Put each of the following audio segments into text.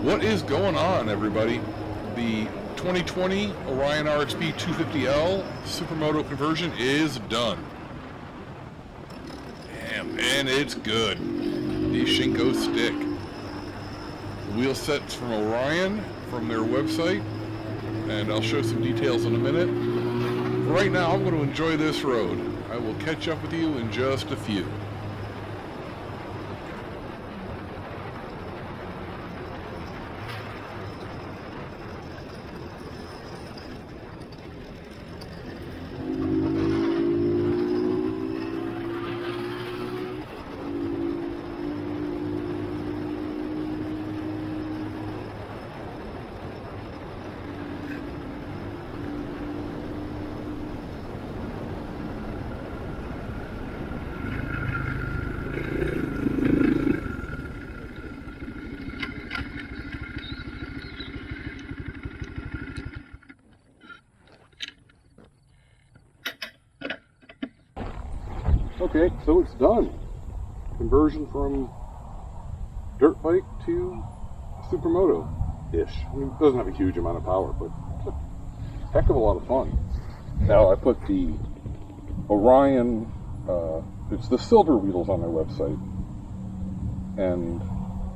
What is going on, everybody? The 2020 Orion RXB 250L Supermoto Conversion is done. Damn, and it's good. The Shinko stick. Wheel sets from Orion, from their website, and I'll show some details in a minute. Right now, I'm going to enjoy this road. I will catch up with you in just a few. Okay, so it's done. Conversion from dirt bike to Supermoto-ish. I mean, it doesn't have a huge amount of power, but it's a heck of a lot of fun. Now, I put the Orion, it's the silver wheels on their website, and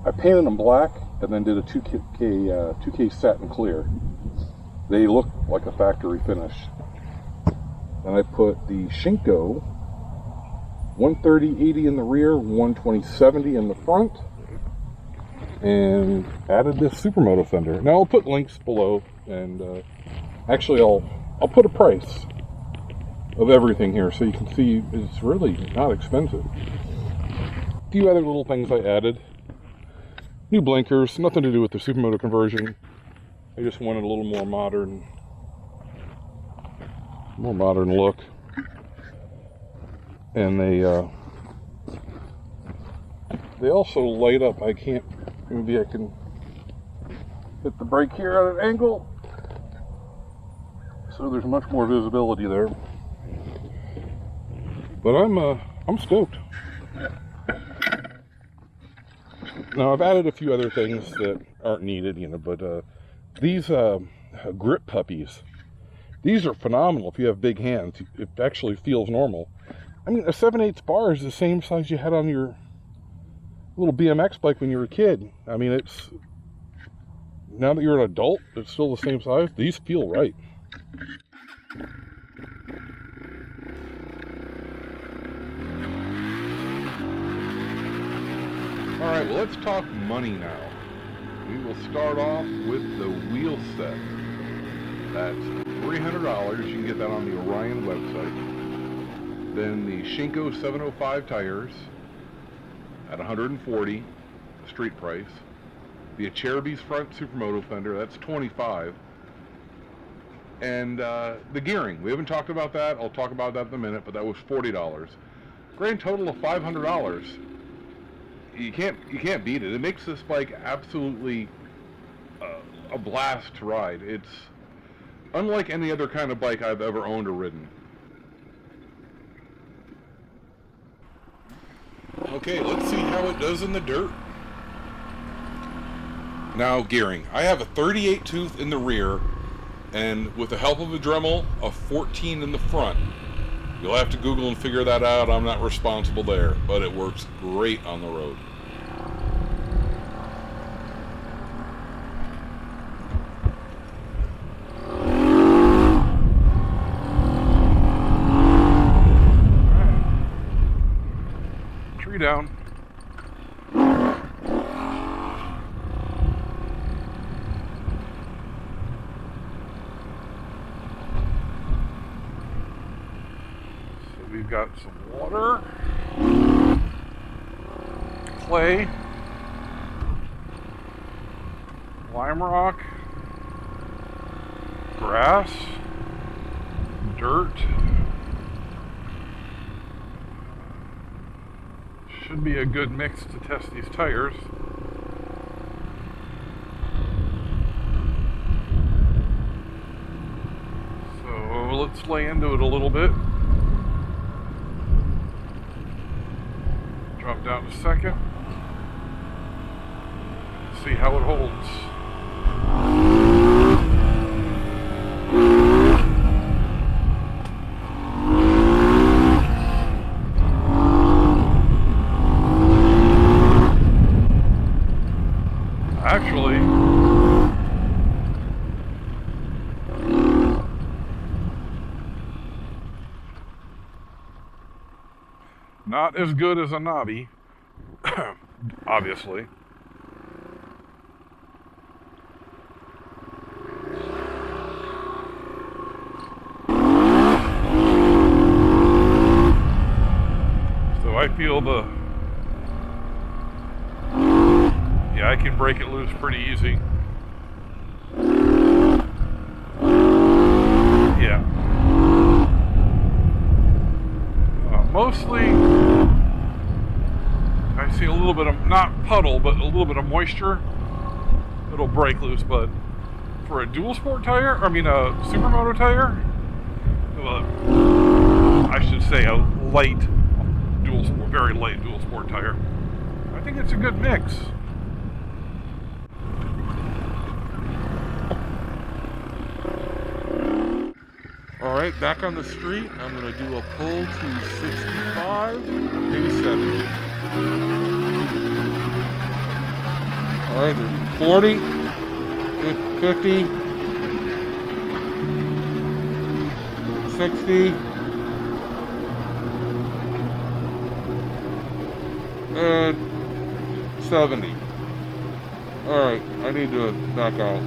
I painted them black and then did a 2K satin clear. They look like a factory finish. And I put the Shinko 130/80 in the rear, 120/70 in the front, and added this Supermoto fender. Now I'll put links below, and actually I'll put a price of everything here so you can see it's really not expensive. A few other little things I added. New blinkers, nothing to do with the Supermoto conversion. I just wanted a little more modern look. And they also light up. Maybe I can hit the brake here at an angle so there's much more visibility there. But I'm stoked. Now I've added a few other things that aren't needed, but these grip puppies, these are phenomenal if you have big hands. It actually feels normal. I mean, a 7/8 bar is the same size you had on your little BMX bike when you were a kid. I mean, it's, now that you're an adult, it's still the same size. These feel right. All right, well, let's talk money now. We will start off with the wheel set. That's $300. You can get that on the Orion website. Then the Shinko 705 tires at $140, street price. The Achereby's front Supermoto fender, that's $25. And the gearing, we haven't talked about that. I'll talk about that in a minute, but that was $40. Grand total of $500. You can't beat it. It makes this bike absolutely a blast to ride. It's unlike any other kind of bike I've ever owned or ridden. Okay, let's see how it does in the dirt. Now, gearing. I have a 38 tooth in the rear, and with the help of a Dremel, a 14 in the front. You'll have to Google and figure that out. I'm not responsible there, but it works great on the road. Down. So we've got some water, clay, lime rock, grass, dirt. Should be a good mix to test these tires. So let's lay into it a little bit. Drop down to second. See how it holds. Actually, not as good as a knobby, obviously. So I feel I can break it loose pretty easy. Yeah. Mostly, I see a little bit of, not puddle, but a little bit of moisture. It'll break loose, but for a dual sport tire, I mean a Supermoto tire, I should say a light dual sport, very light dual sport tire, I think it's a good mix. Alright, back on the street, I'm going to do a pull to 65, maybe 70. Alright, 40, 50, 60, and 70. Alright, I need to back out.